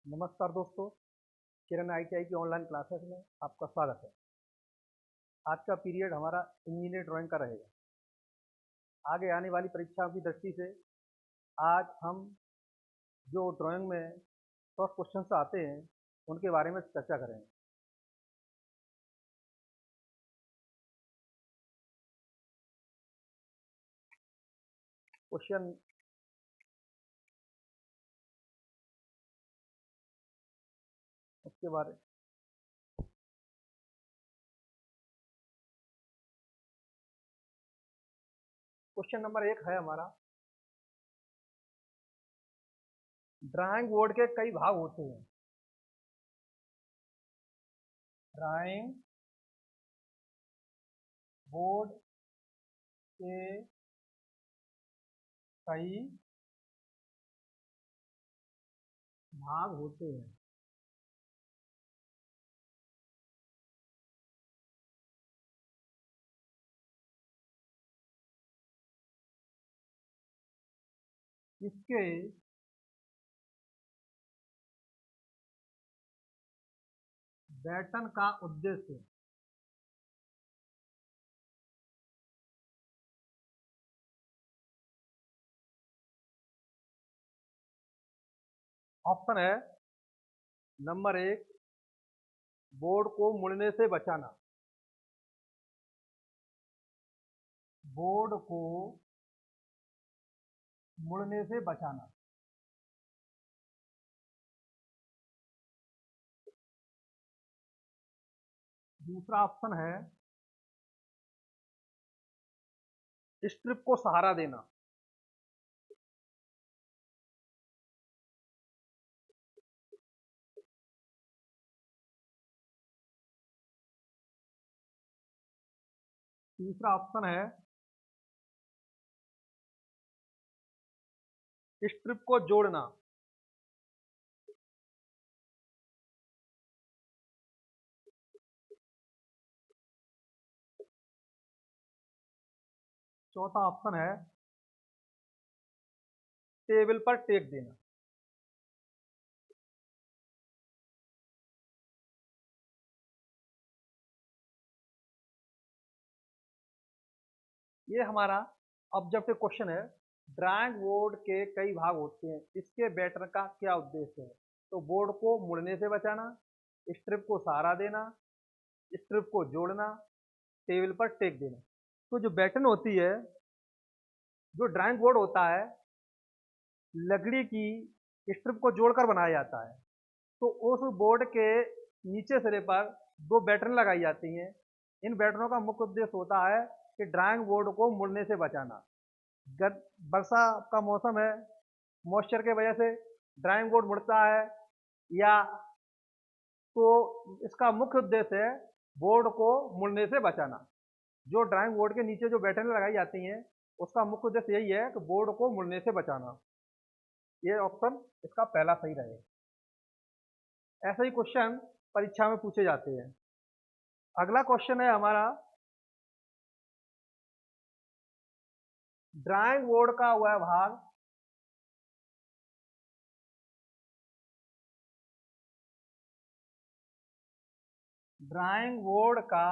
नमस्कार दोस्तों, किरण आईटीआई की ऑनलाइन क्लासेस में आपका स्वागत है। आज का पीरियड हमारा इंजीनियर ड्राइंग का रहेगा। आगे आने वाली परीक्षाओं की दृष्टि से आज हम जो ड्राइंग में शॉर्ट क्वेश्चंस आते हैं उनके बारे में चर्चा करेंगे। क्वेश्चन उसके बारे क्वेश्चन नंबर 1 है हमारा, ड्राइंग बोर्ड के कई भाग होते हैं। ड्राइंग बोर्ड के कई भाग होते हैं। इसके बैटन का उद्देश्य ऑप्शन है नंबर 1, बोर्ड को मुड़ने से बचाना। बोर्ड को मुड़ने से बचाना। दूसरा ऑप्शन है स्ट्रिप को सहारा देना। तीसरा ऑप्शन है स्ट्रिप को जोड़ना। चौथा ऑप्शन है टेबल पर टेक देना। ये हमारा ऑब्जेक्टिव क्वेश्चन है। ड्राइंग बोर्ड के कई भाग होते हैं, इसके बैटर का क्या उद्देश्य है? तो बोर्ड को मुड़ने से बचाना, स्ट्रिप को सहारा देना, स्ट्रिप को जोड़ना, टेबल पर टेक देना। तो जो बैटन होती है, जो ड्राइंग बोर्ड होता है, लकड़ी की स्ट्रिप को जोड़कर बनाया जाता है। तो उस बोर्ड के नीचे सिरे पर दो बैटन लगाई जाती हैं। इन बैटनों का मुख्य उद्देश्य होता है कि ड्राइंग बोर्ड को मुड़ने से बचाना। वर्षा का मौसम है, मॉइस्चर के वजह से ड्राइंग बोर्ड मुड़ता है, या तो इसका मुख्य उद्देश्य है बोर्ड को मुड़ने से बचाना। जो ड्राइंग बोर्ड के नीचे जो बैटन लगाई जाती हैं, उसका मुख्य उद्देश्य यही है कि बोर्ड को मुड़ने से बचाना। ये ऑप्शन इसका पहला सही रहेगा। ऐसे ही क्वेश्चन परीक्षा में पूछे जाते हैं। अगला क्वेश्चन है हमारा, ड्राइंग बोर्ड का वह भाग ड्राइंग बोर्ड का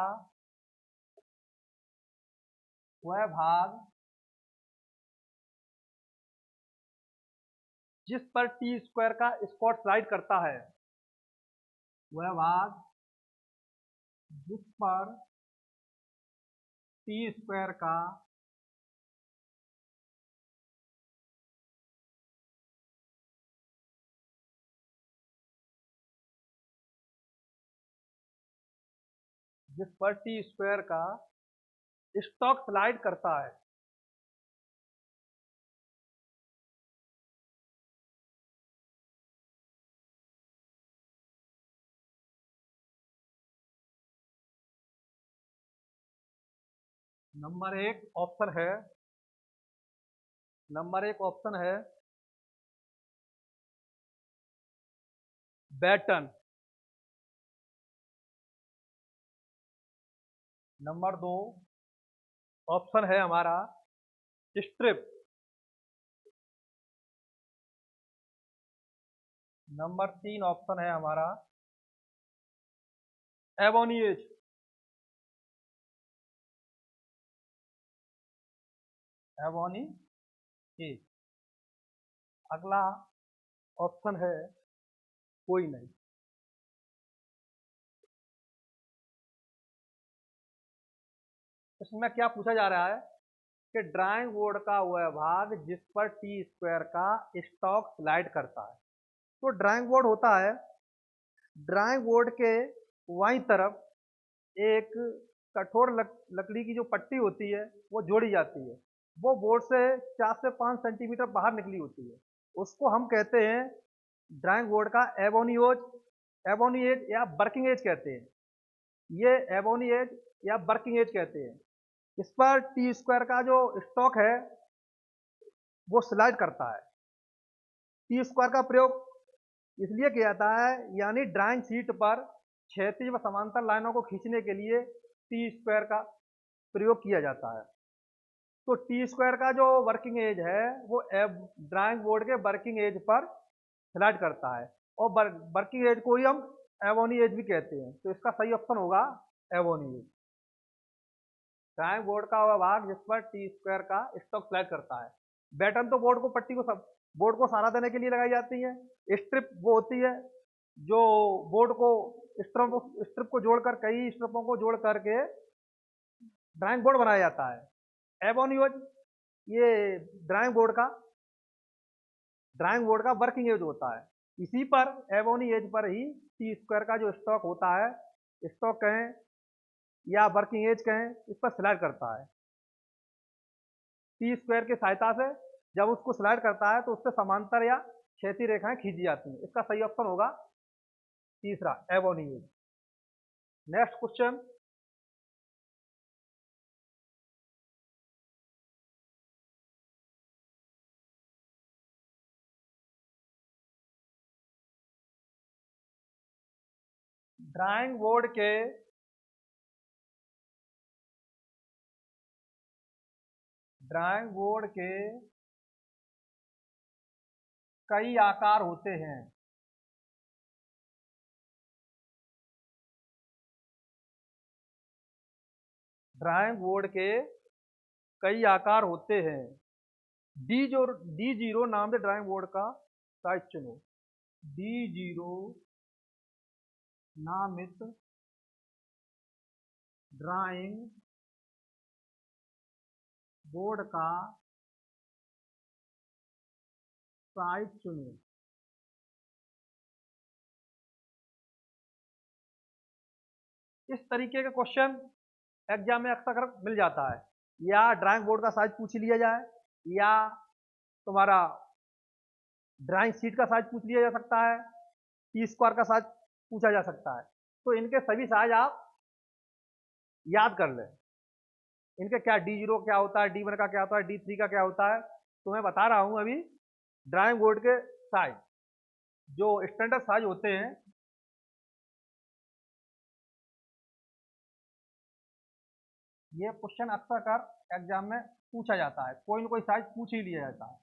वह भाग जिस पर टी स्क्वायर का स्पॉट स्लाइड करता है। वह भाग जिस पर टी स्क्वायर का जिस पर टी स्क्वायर का स्टॉक स्लाइड करता है। नंबर एक ऑप्शन है बैटन। नंबर 2 ऑप्शन है हमारा स्ट्रिप। नंबर 3 ऑप्शन है हमारा एबोनिएज। एबोनिएज। अगला ऑप्शन है कोई नहीं। इसमें क्या पूछा जा रहा है कि ड्राइंग बोर्ड का वह भाग जिस पर टी स्क्वायर का स्टॉक स्लाइड करता है। तो ड्राइंग बोर्ड होता है, ड्राइंग बोर्ड के बाईं तरफ एक कठोर लकड़ी की जो पट्टी होती है वो जोड़ी जाती है। वो बोर्ड से 4 से 5 सेंटीमीटर बाहर निकली होती है। उसको हम कहते हैं ड्राइंग बोर्ड का एबोनियोज, एबोनिएज या वर्किंग एज कहते हैं। ये एबोनिएज या वर्किंग एज कहते हैं। इस पर टी स्क्वायर का जो स्टॉक है वो स्लाइड करता है। टी स्क्वायर का प्रयोग इसलिए किया जाता है, यानी ड्राइंग शीट पर क्षैतिज व समांतर लाइनों को खींचने के लिए टी स्क्वायर का प्रयोग किया जाता है। तो टी स्क्वायर का जो वर्किंग एज है वो ड्राइंग बोर्ड के वर्किंग एज पर स्लाइड करता है, और वर्किंग एज को ही हम एबोनी एज भी कहते हैं। तो इसका सही ऑप्शन होगा एबोनी एज। ड्राइंग बोर्ड का वह भाग जिस पर टी स्क्वायर का स्टॉक स्लाइड करता है। बैटन तो बोर्ड को पट्टी को सब बोर्ड को सहारा देने के लिए लगाई जाती है। स्ट्रिप वो होती है जो बोर्ड को स्ट्रिप को जोड़कर, कई स्ट्रिपों को जोड़ करके ड्राइंग बोर्ड बनाया जाता है। एबोनियोज ये ड्राइंग बोर्ड का वर्किंग एज होता है। इसी पर एबोनी एज पर ही टी स्क्वायर का जो स्टॉक होता है, स्टॉक कहें या वर्किंग एज कहें, इस पर स्लाइड करता है। टी स्क्वायर की सहायता से जब उसको स्लाइड करता है तो उससे समांतर या क्षैतिज रेखाएं खींची जाती हैं। इसका सही ऑप्शन होगा तीसरा ebony edge. Next question, drawing board के कई आकार होते हैं। ड्राइंग बोर्ड के कई आकार होते हैं। डी जीरो नाम से ड्राइंग बोर्ड का साइज चुनो। डी जीरो नामित ड्राइंग बोर्ड का साइज चुनो। इस तरीके का क्वेश्चन एग्जाम में अक्सर मिल जाता है। या ड्राइंग बोर्ड का साइज पूछ लिया जाए, या तुम्हारा ड्राइंग शीट का साइज पूछ लिया जा सकता है, टी स्क्वायर का साइज पूछा जा सकता है। तो इनके सभी साइज आप याद कर लें। इनके क्या डी जीरो क्या होता है, डी वन का क्या होता है, डी थ्री का क्या होता है, तो मैं बता रहा हूं अभी। ड्राइंग बोर्ड के साइज जो स्टैंडर्ड साइज होते हैं, ये क्वेश्चन अक्सर कर एग्जाम में पूछा जाता है, कोई ना कोई साइज पूछ ही लिया जाता है।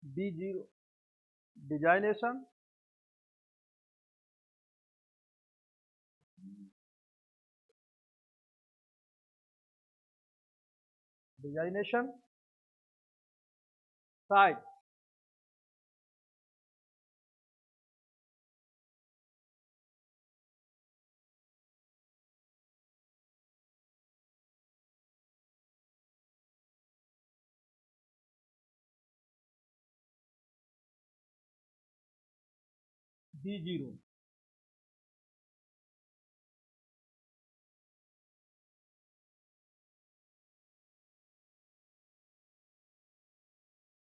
D zero designation, designation size D zero.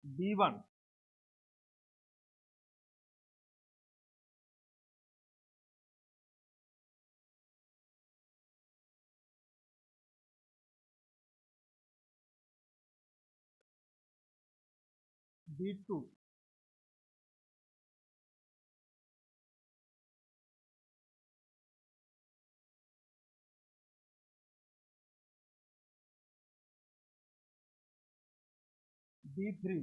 D1, D2, D3,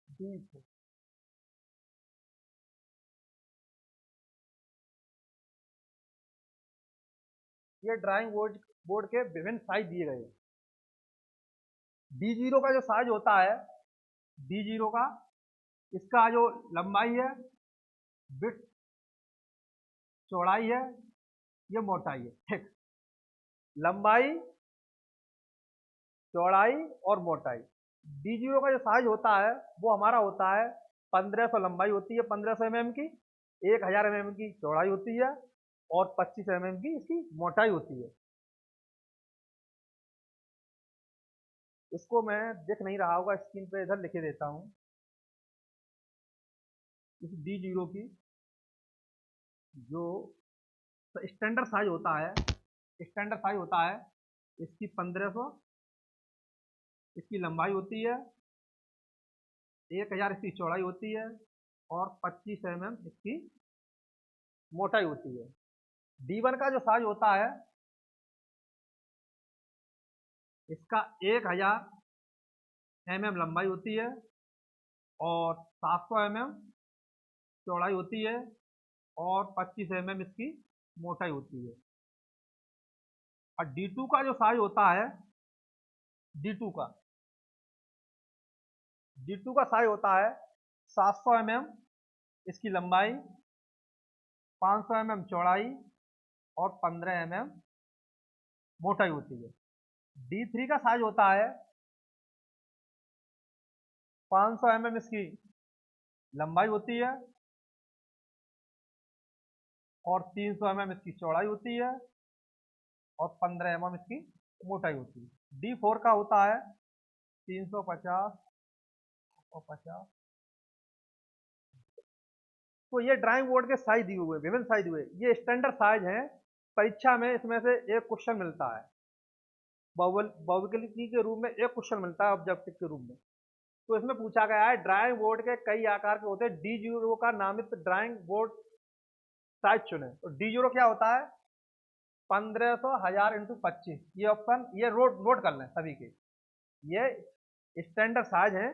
D4। ये ड्राइंग बोर्ड के विभिन्न साइज दिए गए हैं। D0 का जो साइज होता है, D0 का, इसका जो लंबाई है, विड्थ, चौड़ाई है, ये मोटाई है, ठीक। लंबाई, चौड़ाई और मोटाई। D0 का जो साइज होता है वो हमारा होता है 1500 लंबाई होती है, 1500 mm की, 1000 mm की चौड़ाई होती है और 25 mm की इसकी मोटाई होती है। इसको मैं दिख नहीं रहा होगा स्क्रीन पे, इधर लिखे देता हूं। इस D0 की जो स्टैंडर्ड साइज होता है, स्टैंडर्ड साइज होता है इसकी 1500 इसकी लंबाई होती है, 1000 इसकी चौड़ाई होती है और 25 mm इसकी मोटाई होती है। D1 का जो साइज होता है इसका 1000 mm लंबाई होती है और 700 mm चौड़ाई होती है और 25 mm इसकी मोटाई होती है। और D2 का जो साइज होता है, D2 का D2 का साइज होता है 700 mm इसकी लंबाई, 500 mm चौड़ाई और 15 mm मोटाई होती है। D3 का साइज होता है 500 mm इसकी लंबाई होती है और 300 mm इसकी चौड़ाई होती है और 15 mm इसकी मोटाई होती है। D4 का होता है 350 और 50। तो ये ड्राइंग बोर्ड के साइज दिए हुए, विभिन्न साइज दिए हुए, ये स्टैंडर्ड साइज हैं। परीक्षा में इसमें से एक क्वेश्चन मिलता है, बहुविकल्पी के रूप में एक क्वेश्चन मिलता है ऑब्जेक्टिव के रूप में। तो इसमें पूछा गया है ड्राइंग बोर्ड के कई आकार के होते हैं, D0 का नामित ड्राइंग बोर्ड साइज चुने। तो D0 क्या होता है? 1500, 1000 इंटू 25। ये ऑप्शन, ये नोट कर लें सभी के, ये स्टैंडर्ड साइज है।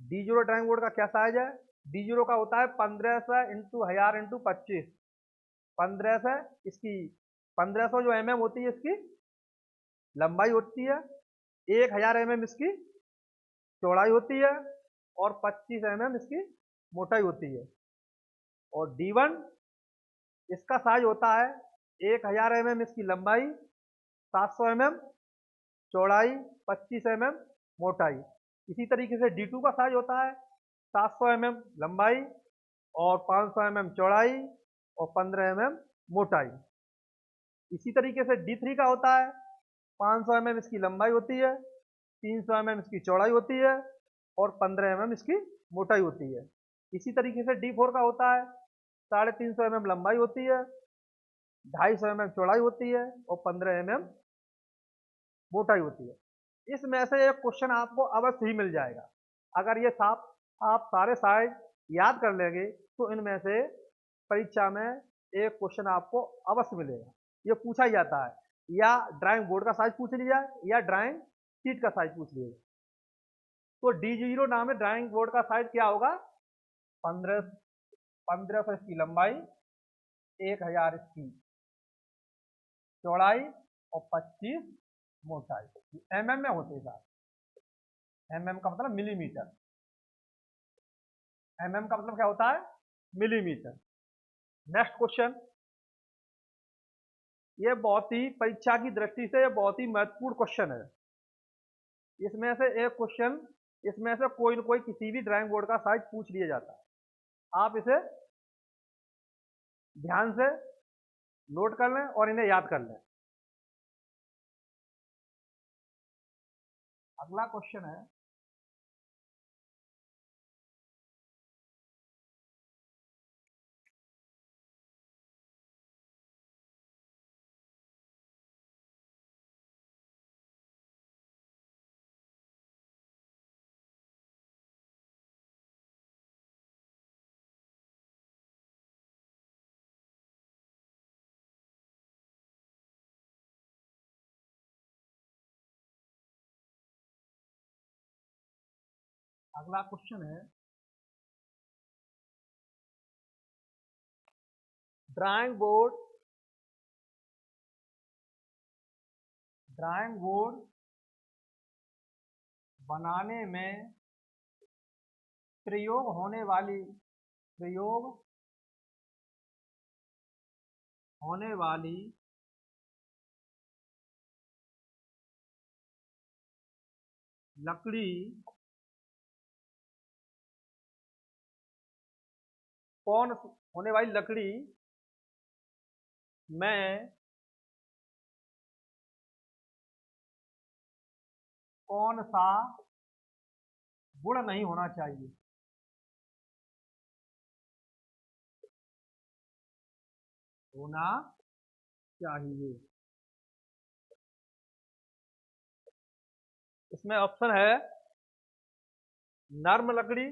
D0 ड्राइंग बोर्ड का क्या साइज है? D0 का होता है 1500 इंटू 1000 इंटू 25। 1500 इसकी 1500 जो mm होती है इसकी लंबाई होती है, 1000 mm इसकी चौड़ाई होती है और 25 mm इसकी मोटाई होती है। और D1 इसका साइज होता है 1000 mm इसकी लंबाई, 700 mm चौड़ाई, 25 mm मोटाई। इसी तरीके से D2 का साइज होता है 700 mm लंबाई और 500 mm चौड़ाई और 15 mm मोटाई। इसी तरीके से D3 का होता है 500 mm इसकी लंबाई होती है, 300 mm इसकी चौड़ाई होती है और 15 mm इसकी मोटाई होती है। इसी तरीके से D4 का होता है 350 mm लंबाई होती है, 250 mm चौड़ाई होती है और 15 mm मोटाई होती है। इसमें से एक क्वेश्चन आपको अवश्य ही मिल जाएगा। अगर ये आप सारे साइज याद कर लेंगे तो इनमें से परीक्षा में एक क्वेश्चन आपको अवश्य मिलेगा। ये पूछा ही जाता है, या ड्राइंग बोर्ड का साइज पूछ लिया या ड्राइंग शीट का साइज पूछ लिया। तो D0 नाम है ड्राइंग बोर्ड का साइज क्या होगा? 1500 इसकी लंबाई, 1000 इसकी चौड़ाई और 25 मोटाई। mm में होते हैं सारे। mm का मतलब मिलीमीटर, mm का मतलब क्या होता है? मिलीमीटर। नेक्स्ट क्वेश्चन, ये बहुत ही परीक्षा की दृष्टि से ये बहुत ही महत्वपूर्ण क्वेश्चन है। इसमें से एक क्वेश्चन, इसमें से कोई न कोई किसी भी ड्राइंग बोर्ड का साइज पूछ लिया जाता है। आप इसे ध्यान से नोट कर लें और इन्हें याद कर लें। अगला क्वेश्चन है, अगला क्वेश्चन है, ड्राइंग बोर्ड, ड्राइंग बोर्ड बनाने में प्रयोग होने वाली, प्रयोग होने वाली लकड़ी कौन, होने वाली लकड़ी में कौन सा गुण नहीं होना चाहिए? होना चाहिए। इसमें ऑप्शन है, नर्म लकड़ी,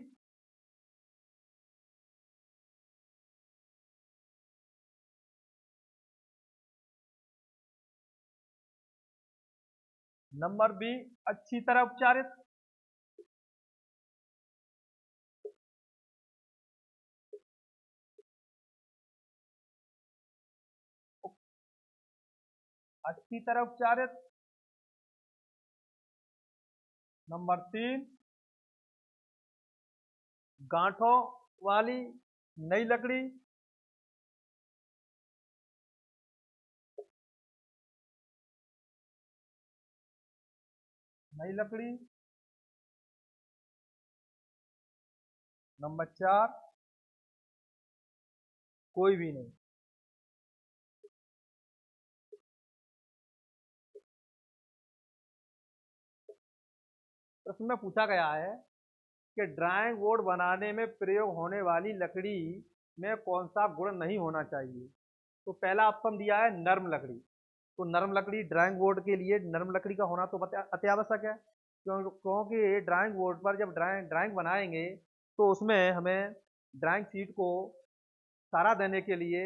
नंबर बी अच्छी तरह उपचारित, अच्छी तरह उपचारित, नंबर तीन गांठों वाली नई लकड़ी, नई लकड़ी, नंबर चार कोई भी नहीं। प्रश्न में पूछा गया है कि ड्राइंग बोर्ड बनाने में प्रयोग होने वाली लकड़ी में कौन सा गुण नहीं होना चाहिए। तो पहला ऑप्शन दिया है नर्म लकड़ी। तो नर्म लकड़ी, ड्राइंग बोर्ड के लिए नर्म लकड़ी का होना तो अति आवश्यक है, क्योंकि ड्राइंग बोर्ड पर जब ड्राइंग बनाएंगे तो उसमें हमें ड्राइंग शीट को सहारा देने के लिए,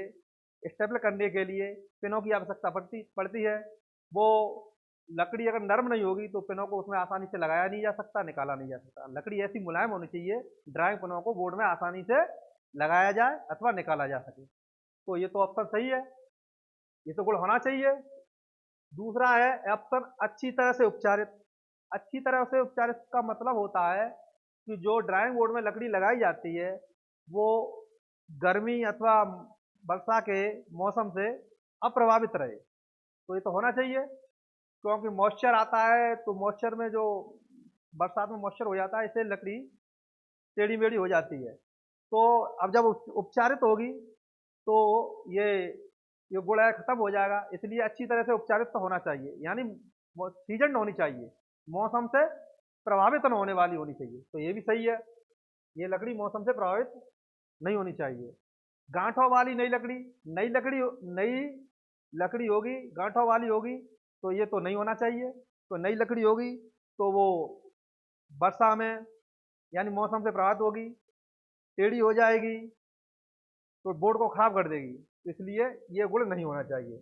स्टेपल करने के लिए पिनों की आवश्यकता पड़ती पड़ती है। वो लकड़ी अगर नर्म नहीं होगी तो पिनों को उसमें आसानी से लगाया नहीं जा सकता, निकाला नहीं जा सकता। लकड़ी ऐसी मुलायम होनी चाहिए, ड्राइंग पिनों को बोर्ड में आसानी से लगाया जाए अथवा निकाला जा सके। तो ये तो ऑप्शन सही है, ये तो गुण होना चाहिए। दूसरा है ऑप्शन अच्छी तरह से उपचारित। अच्छी तरह से उपचारित का मतलब होता है कि जो ड्राइंग बोर्ड में लकड़ी लगाई जाती है वो गर्मी अथवा वर्षा के मौसम से अप्रभावित रहे। तो ये तो होना चाहिए, क्योंकि मॉइस्चर आता है तो मॉइस्चर में जो बरसात में मॉइस्चर हो जाता है, इससे लकड़ी टेढ़ी मेढ़ी हो जाती है। तो अब जब उपचारित होगी तो ये ये गुण है खत्म हो जाएगा। इसलिए अच्छी तरह से उपचारित तो होना चाहिए, यानी सीजन होनी चाहिए, मौसम से प्रभावित न होने वाली होनी चाहिए। तो ये भी सही है, ये लकड़ी मौसम से प्रभावित नहीं होनी चाहिए। गांठों वाली नई लकड़ी, नई लकड़ी, नई लकड़ी होगी, गांठों वाली होगी तो ये तो नहीं होना चाहिए। तो नई लकड़ी होगी तो वो वर्षा में यानी मौसम से प्रभावित होगी, टेढ़ी हो जाएगी तो बोर्ड को खराब कर देगी। इसलिए ये गुण नहीं होना चाहिए।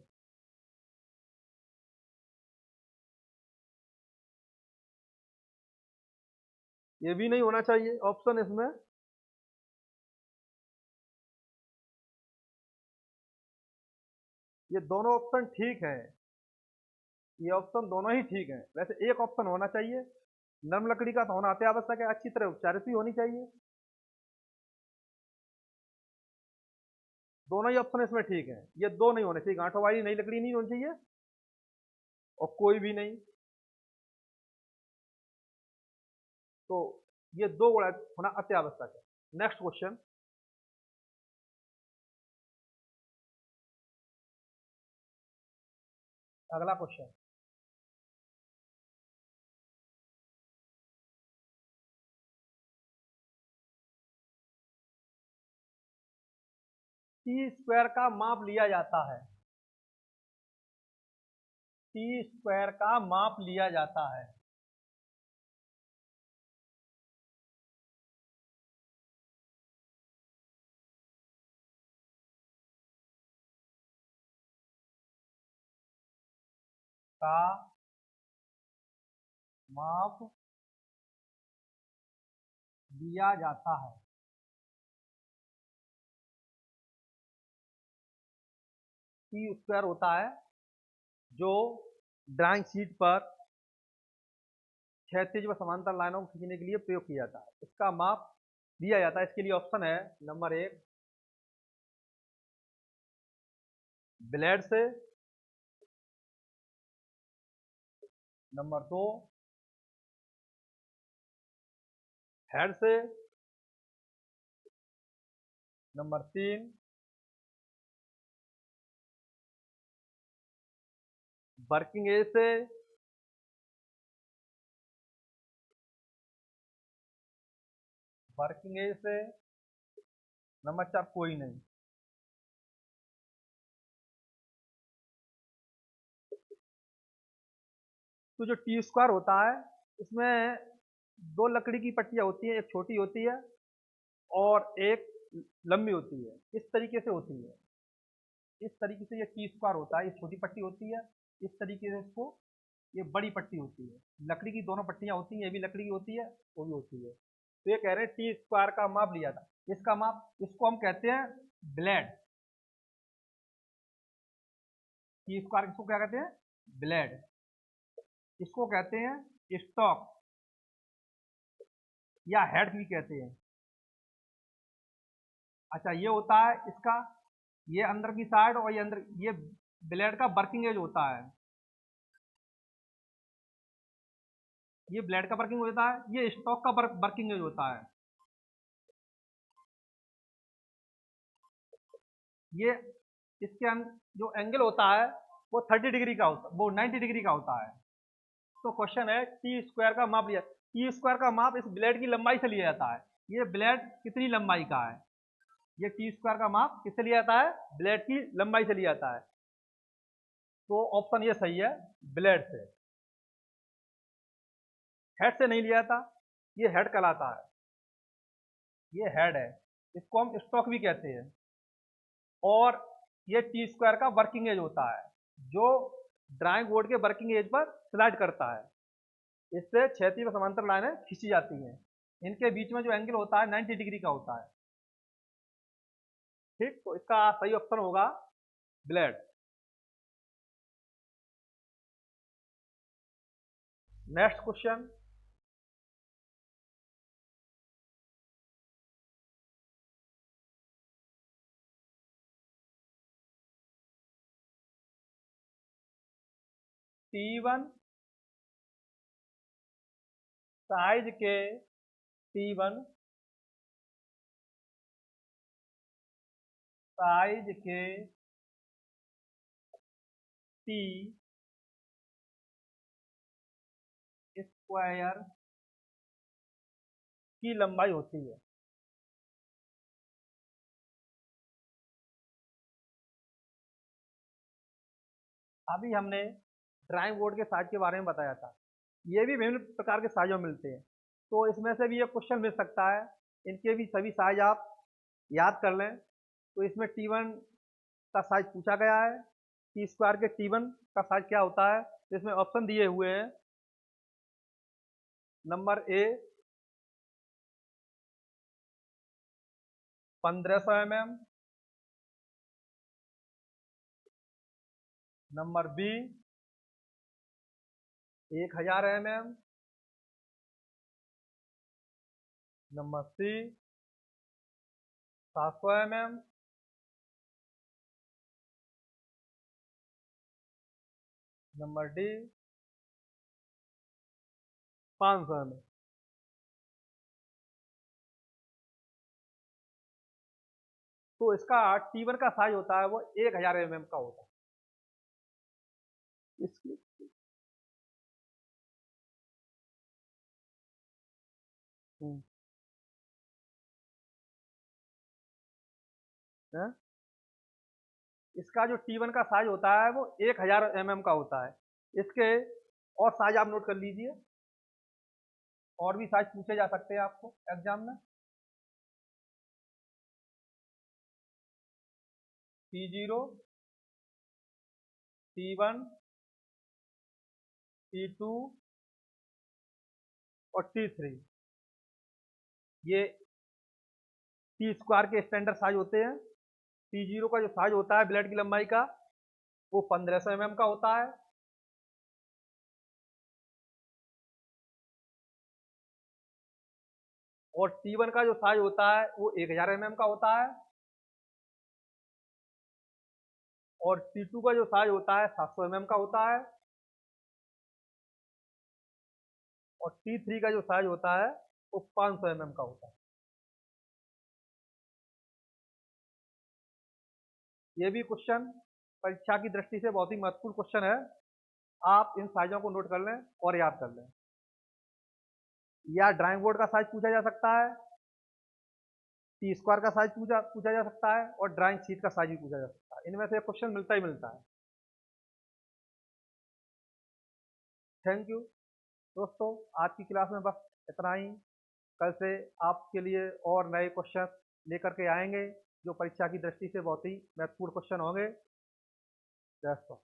ये भी नहीं होना चाहिए ऑप्शन इसमें। ये दोनों ऑप्शन ठीक हैं, ये ऑप्शन दोनों ही ठीक हैं। वैसे एक ऑप्शन होना चाहिए, नर्म लकड़ी का तो होना अति आवश्यक है, अच्छी तरह उपचारित भी होनी चाहिए। दोनों ही ऑप्शन इसमें ठीक है, ये दो नहीं होने चाहिए, गांठों वाली नई लकड़ी नहीं होनी चाहिए और कोई भी नहीं। तो ये 2 गुण होना अति आवश्यक है। नेक्स्ट क्वेश्चन, अगला क्वेश्चन, टी स्क्वायर का माप लिया जाता है। टी स्क्वायर का माप लिया जाता है। का माप लिया जाता है। टी स्क्वायर होता है जो ड्राइंग शीट पर क्षैतिज व समांतर लाइनों को खींचने के लिए प्रयोग किया जाता है। इसका माप दिया जाता है। इसके लिए ऑप्शन है, नंबर 1 ब्लेड से, नंबर 2 हेड से, नंबर 3 वर्किंग एज से, वर्किंग एज से, नंबर 4 कोई नहीं। तो जो टी स्क्वायर होता है इसमें 2 लकड़ी की पट्टियां होती हैं, एक छोटी होती है और एक लंबी होती है। इस तरीके से होती है। इस तरीके से ये टी स्क्वायर होता है। ये छोटी पट्टी होती है, इस तरीके से इसको, ये बड़ी पट्टी होती है। लकड़ी की दोनों पट्टियां होती हैं, ये भी लकड़ी की होती है, वो भी होती है। तो ये कह रहे हैं टी स्क्वायर का माप लिया था। इसका माप, इसको हम कहते हैं ब्लेड। टी स्क्वायर इसको क्या कहते हैं? ब्लेड। इसको कहते हैं स्टॉक या हेड भी कहते हैं। अच्छा, ये होता है इसका, ये अंदर की साइड और ये अंदर, ये ब्लेड का वर्किंग एज होता है। ये ब्लेड का वर्किंग होता है, ये स्टॉक का वर्किंग एज होता है। ये इसके अंदर जो एंगल होता है वो 30 डिग्री का होता है, वो 90 डिग्री का होता है। तो क्वेश्चन है टी स्क्वायर का माप लिया। टी स्क्वायर का माप इस ब्लेड की लंबाई से लिया जाता है। ये ब्लेड कितनी लंबाई का है? ये टी स्क्वायर का माप किससे लिया जाता है? ब्लेड की लंबाई से लिया जाता है। तो ऑप्शन ये सही है, ब्लेड से। हेड से नहीं लिया जाता, ये हेड कहलाता है। ये हेड है, इसको हम स्टॉक भी कहते हैं। और ये टी स्क्वायर का वर्किंग एज होता है, जो ड्राइंग बोर्ड के वर्किंग एज पर स्लाइड करता है। इससे क्षैतिज व समांतर लाइनें खींची जाती हैं। इनके बीच में जो एंगल होता है 90 डिग्री का होता है। ठीक, तो इसका सही ऑप्शन होगा blade. Next question, T1 size के, T1 साइज के टी स्क्वायर की लंबाई होती है। अभी हमने ड्राइंग बोर्ड के साइज के बारे में बताया था। ये भी विभिन्न प्रकार के साइजों में मिलते हैं, तो इसमें से भी ये क्वेश्चन मिल सकता है। इनके भी सभी साइज आप याद कर लें। तो इसमें T1 का साइज पूछा गया है। टी स्क्वायर के T1 का साइज क्या होता है? तो इसमें ऑप्शन दिए हुए हैं, number A 1500 mm, number B 1000 mm, number C 700 mm, number D 500 mm। तो इसका T1 का साइज होता है वो 1000 mm का होता है। इसकी हम्म, है? इसका जो T1 का साइज होता है वो 1000 mm का होता है। इसके और साइज आप नोट कर लीजिए, और भी साइज पूछे जा सकते हैं आपको एग्जाम में। T0, T1, T2 और T3, ये टी स्क्वायर के स्टैंडर्ड साइज होते हैं। T0 का जो साइज होता है ब्लेड की लंबाई का वो 1500 mm का होता है। और T1 का जो साइज होता है वो 1000 mm का होता है। और T2 का जो साइज होता है 700 mm का होता है। और T3 का जो साइज होता है वो 500 mm का होता है। ये भी क्वेश्चन परीक्षा की दृष्टि से बहुत ही महत्वपूर्ण क्वेश्चन है। आप इन साइजों को नोट कर लें और याद कर लें। या ड्राइंग बोर्ड का साइज पूछा जा सकता है, टी स्क्वायर का साइज पूछा पूछा जा सकता है, और ड्राइंग शीट का साइज भी पूछा जा सकता है। इनमें से क्वेश्चन मिलता ही मिलता है। थैंक यू दोस्तों, आज की क्लास में बस इतना ही। कल से आपके लिए और नए क्वेश्चन लेकर के आएंगे जो परीक्षा की दृष्टि से बहुत ही महत्वपूर्ण क्वेश्चन होंगे। जय हिंद।